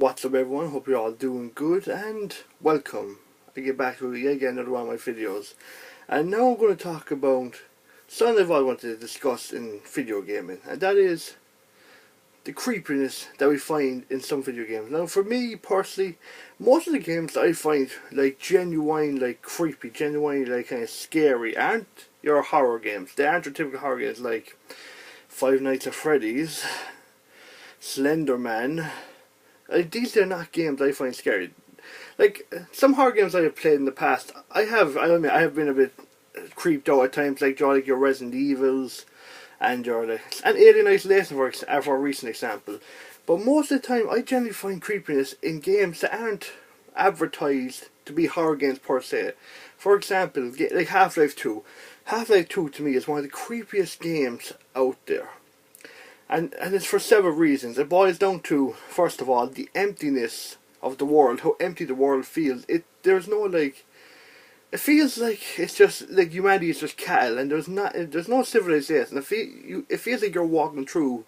What's up everyone, hope you're all doing good and welcome. I get back to yet again another one of my videos. And now I'm going to talk about something I've always wanted to discuss in video gaming, and that is the creepiness that we find in some video games. Now for me personally, most of the games that I find like genuine, like creepy, genuine, like kind of scary aren't your horror games. They aren't your typical horror games like Five Nights at Freddy's, Slender Man. These are not games I find scary. Like some horror games I have played in the past, I admit I have been a bit creeped out at times, like your Resident Evils and and Alien Isolation for a recent example. But most of the time, I generally find creepiness in games that aren't advertised to be horror games per se. For example, like Half-Life 2. Half-Life 2 to me is one of the creepiest games out there. And it's for several reasons. It boils down to, first of all, the emptiness of the world, how empty the world feels. There's no like, it feels like it's just like humanity is just cattle, and there's no civilization. It feels like you're walking through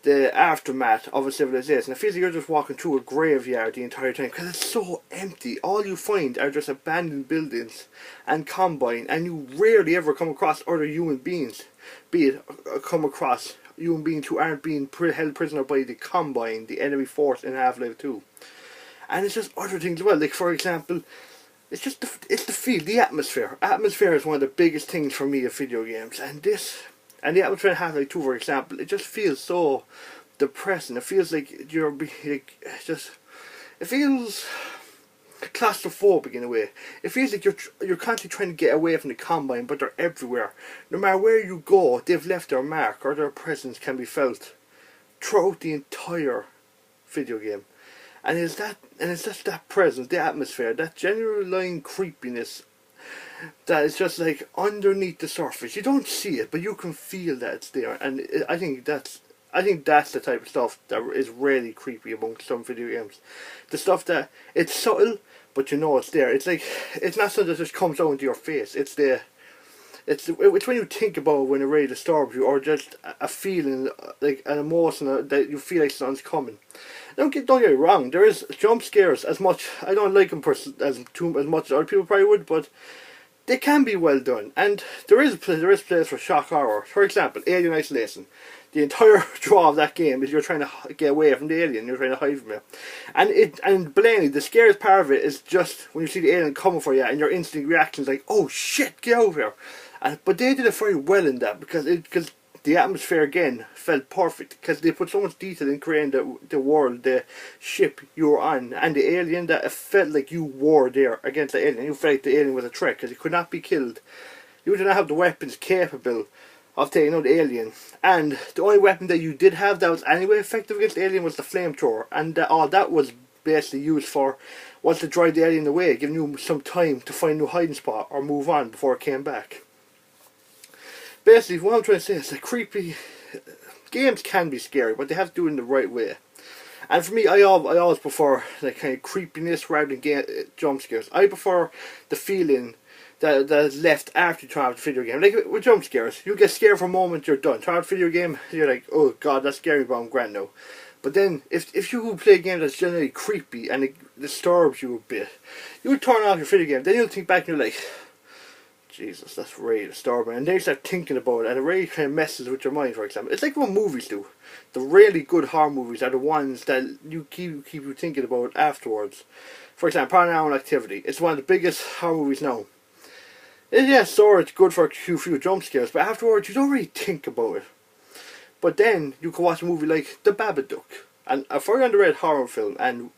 the aftermath of a civilization. It feels like you're just walking through a graveyard the entire time because it's so empty. All you find are just abandoned buildings and Combine, and you rarely ever come across other human beings. Be it come across human beings who aren't being held prisoner by the Combine, the enemy force in Half-Life 2. And it's just other things as well. Like for example, it's the feel, the atmosphere. Atmosphere is one of the biggest things for me of video games, and the atmosphere in Half-Life 2, for example, it just feels so depressing. It feels like it feels claustrophobic in a way. It feels like you're constantly trying to get away from the Combine, but they're everywhere. No matter where you go, they've left their mark, or their presence can be felt throughout the entire video game. And it's just that presence, the atmosphere, that genuine creepiness that is just like underneath the surface. You don't see it, but you can feel that it's there. And I think that's the type of stuff that is really creepy amongst some video games. The stuff that it's subtle, but you know it's there. It's like it's not something that just comes out into your face. It's when you think about it when it really disturbs you, or just a feeling, like an emotion that you feel like something's coming. Don't get me wrong. There is jump scares as much. I don't like them as much as other people probably would, but they can be well done. And there is place for shock horror. For example, Alien Isolation. The entire draw of that game is you're trying to get away from the alien. You're trying to hide from it. And blatantly, the scariest part of it is just when you see the alien coming for you, and your instant reaction is like, "Oh shit, get over here!" But they did it very well in that because the atmosphere again felt perfect because they put so much detail in creating the world, the ship you were on, and the alien, that it felt like you were there against the alien. You felt like the alien was a threat because it could not be killed. You did not have the weapons capable of taking out the alien, and the only weapon that you did have that was anyway effective against the alien was the flamethrower, and all that was basically used for was to drive the alien away, giving you some time to find a new hiding spot or move on before it came back. Basically, what I'm trying to say is that creepy games can be scary, but they have to do it in the right way. And for me, I always prefer like kind of creepiness rather than jump scares. I prefer the feeling that is left after you turn off the video game. Like with jump scares, you get scared for a moment, you're done. Turn off the video game, you're like, oh god, that's scary, but I'm grand now. But then, if you play a game that's generally creepy and it disturbs you a bit, you turn off your video game, then you'll think back and you're like, Jesus, that's really disturbing. And then you start thinking about it, and it really kind of messes with your mind, for example. It's like what movies do. The really good horror movies are the ones that you keep you thinking about afterwards. For example, Paranormal Activity. It's one of the biggest horror movies now. Sure, it's good for a few jump scares, but afterwards you don't really think about it. But then you can watch a movie like The Babadook, and a very underrated horror film, and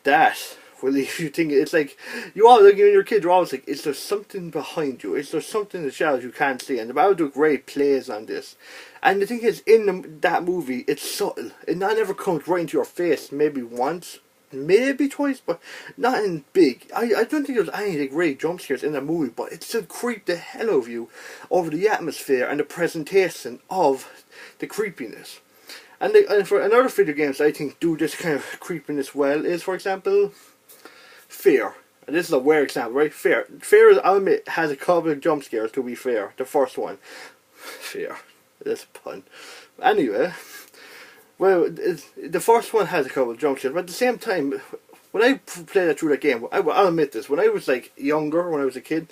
that will leave you thinking. It's like you all like when you're a kid, you're always like, is there something behind you? Is there something in the shadows you can't see? And The Babadook really plays on this. And the thing is, in that movie, it's subtle. It never comes right into your face. Maybe once, maybe twice, but not in big. I don't think there's any like really jump scares in that movie, but it still creeped the hell out of you over the atmosphere and the presentation of the creepiness. And for another video games I think do this kind of creepiness well is, for example, Fear. And this is a weird example, right? Fear, I'll admit, has a couple of jump scares, to be fair. The first one. Fear. That's a pun. Anyway, Well, the first one has a couple of jump scares, but at the same time, when I played that through that game, I'll admit this, when I was like younger, when I was a kid,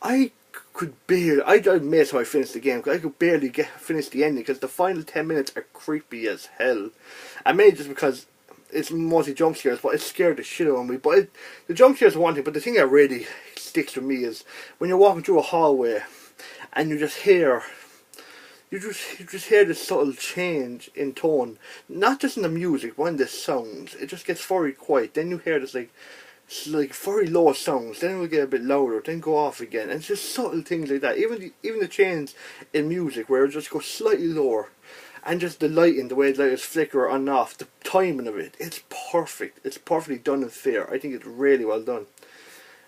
I could barely, I'd admit how I finished the game, because I could barely finish the ending, because the final 10 minutes are creepy as hell. And maybe just because it's mostly jump scares, but it scared the shit out of me. But the jump scares are one thing, but the thing that really sticks with me is when you're walking through a hallway and you just hear this subtle change in tone, not just in the music, but in the sounds. It just gets very quiet. Then you hear this like very low sounds. Then it will get a bit louder. Then go off again. And it's just subtle things like that. Even the change in music, where it just goes slightly lower, and just the lighting, the way the light is flicker on and off, the timing of it, it's perfect. It's perfectly done and fair. I think it's really well done.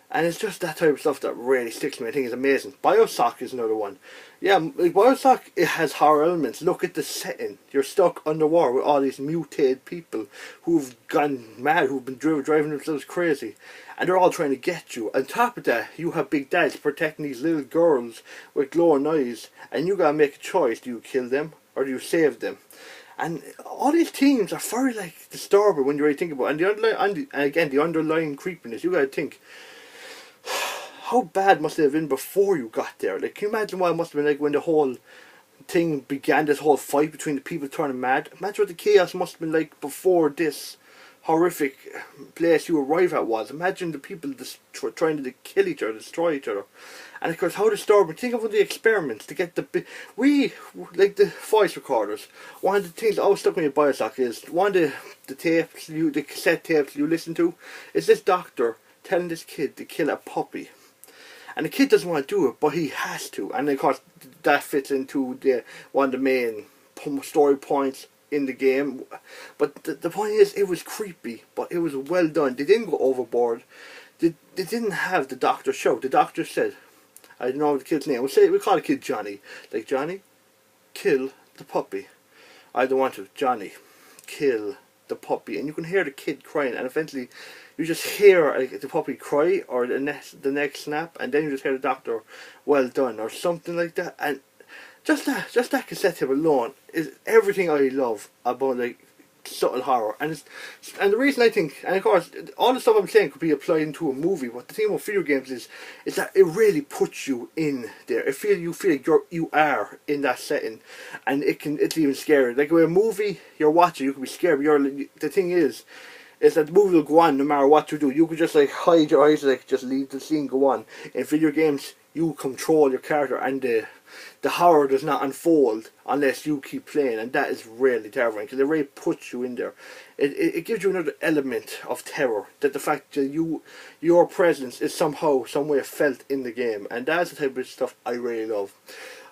And it's just that type of stuff that really sticks to me. I think it's amazing. BioShock is another one. Yeah, like BioShock, it has horror elements. Look at the setting. You're stuck underwater with all these mutated people who've gone mad, who've been driving themselves crazy. And they're all trying to get you. On top of that, you have big dads protecting these little girls with glowing eyes. And you gotta make a choice. Do you kill them or do you save them? And all these themes are very like disturbing when you really think about it. And the underlying creepiness, you gotta think, how bad must it have been before you got there? Like, can you imagine what it must have been like when the whole thing began, this whole fight between the people turning mad? Imagine what the chaos must have been like before this horrific place you arrive at was. Imagine the people just trying to kill each other, destroy each other. And of course, how disturbing. Think of all the experiments to get like the voice recorders. One of the things that always stuck with me at BioShock is one of the cassette tapes you listen to is this doctor telling this kid to kill a puppy. And the kid doesn't want to do it, but he has to. And of course, that fits into one of the main story points in the game. But the point is, it was creepy, but it was well done. They didn't go overboard. They didn't have the doctor shout. The doctor said, I don't know the kid's name. We call the kid Johnny. Like, Johnny, kill the puppy. I don't want to. Johnny, kill the puppy. And you can hear the kid crying, and eventually you just hear the puppy cry or the neck snap, and then you just hear the doctor, well done, or something like that. And just that cassette tape alone is everything I love about like subtle horror. And the reason I think, and of course all the stuff I'm saying could be applied into a movie, but the thing about video games is that it really puts you in there. You feel like you are in that setting, and it's even scary. Like with a movie you're watching, you can be scared, but the thing is that the movie will go on no matter what you do. You could just like hide your eyes, like just leave the scene go on. In video games, you control your character, and the horror does not unfold unless you keep playing, and that is really terrifying because it really puts you in there. It gives you another element of terror, that the fact that your presence is somehow, some way felt in the game, and that's the type of stuff I really love.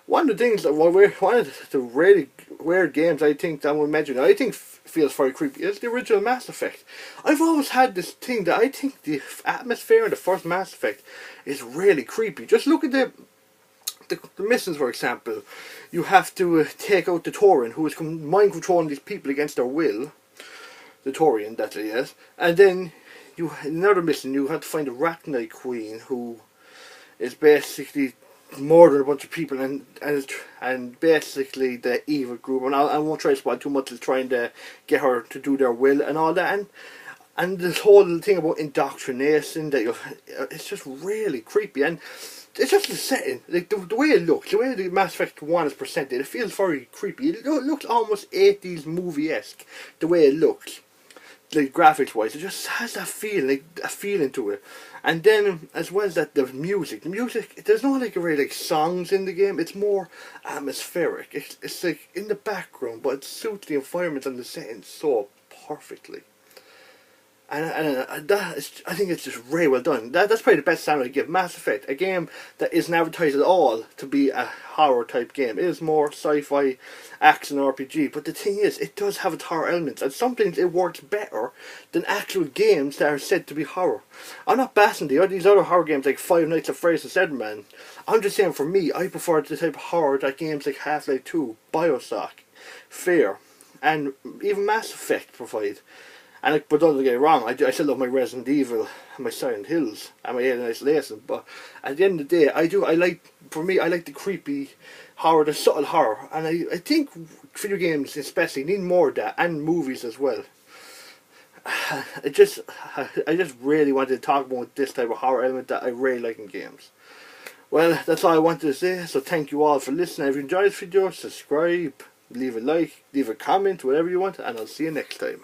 One of the things, one of the really weird games I think that I will mention, I think feels very creepy, is the original Mass Effect. I've always had this thing that I think the atmosphere in the first Mass Effect is really creepy. Just look at the missions, for example. You have to take out the Tauren, who is mind controlling these people against their will. The Taurian, that is. And then in another mission, you have to find the Rachni Queen, who is basically murder a bunch of people and basically the evil group, and I won't try to spoil too much. Is trying to get her to do their will and all that, and this whole thing about indoctrination, that it's just really creepy, and it's just the setting, like the way it looks, the way the Mass Effect 1 is presented, it feels very creepy. It looks almost 80s movie-esque, the way it looks, like graphics wise. It just has that feel, like a feeling to it. And then as well as that, the music, there's no like really like songs in the game. It's more atmospheric. It's like in the background, but it suits the environment and the setting so perfectly. And that is, I think it's just really well done. That's probably the best sound I give. Mass Effect, a game that isn't advertised at all to be a horror type game. It is more sci-fi, action RPG. But the thing is, it does have its horror elements, and sometimes it works better than actual games that are said to be horror. I'm not bashing these other horror games like Five Nights at Freddy's and Slenderman. I'm just saying, for me, I prefer the type of horror that games like Half-Life 2, BioShock, Fear, and even Mass Effect provide. but don't get me wrong, I still love my Resident Evil and my Silent Hills and my Alien Isolation. But at the end of the day, I like the creepy horror, the subtle horror, and I think video games especially need more of that, and movies as well. I just really wanted to talk about this type of horror element that I really like in games. Well, that's all I wanted to say, so thank you all for listening. If you enjoyed this video, subscribe, leave a like, leave a comment, whatever you want, and I'll see you next time.